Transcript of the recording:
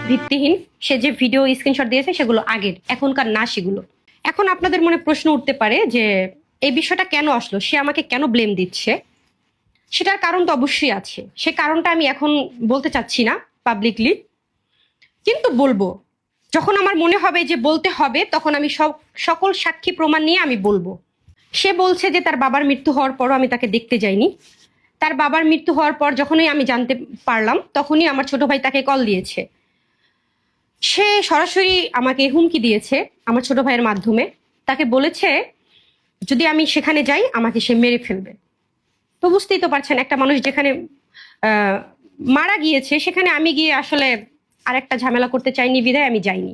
ভিত্তিহীন। সে যে video screenshot দিয়েছে সেগুলো আগের, এখনকার না সেগুলো। এখন আপনাদের মনে প্রশ্ন উঠতে পারে যে এই বিষয়টা কেন আসলো, সে আমাকে কেন ব্লেম দিচ্ছে। সেটার কারণ তো অবশ্যই আছে, সে কারণটা আমি এখন বলতে চাচ্ছি না পাবলিকলি, কিন্তু বলবো যখন আমার মনে হবে যে বলতে হবে, তখন আমি সকল সাক্ষী প্রমাণ নিয়ে আমি বলবো। সে বলছে যে তার বাবার মৃত্যু হওয়ার পরও আমি তাকে দেখতে যাইনি। তার বাবার মৃত্যু হওয়ার পর যখনই আমি জানতে পারলাম, তখনই আমার ছোট ভাই তাকে কল দিয়েছে। সে সরাসরি আমাকে হুমকি দিয়েছে আমার ছোট ভাইয়ের মাধ্যমে। তাকে বলেছে যদি আমি সেখানে যাই আমাকে সে মেরে ফেলবে। তো বুঝতেই তো পারছেন, একটা মানুষ যেখানে মারা গিয়েছে সেখানে আমি গিয়ে আসলে আরেকটা ঝামেলা করতে চাইনি বিধায় আমি যাইনি।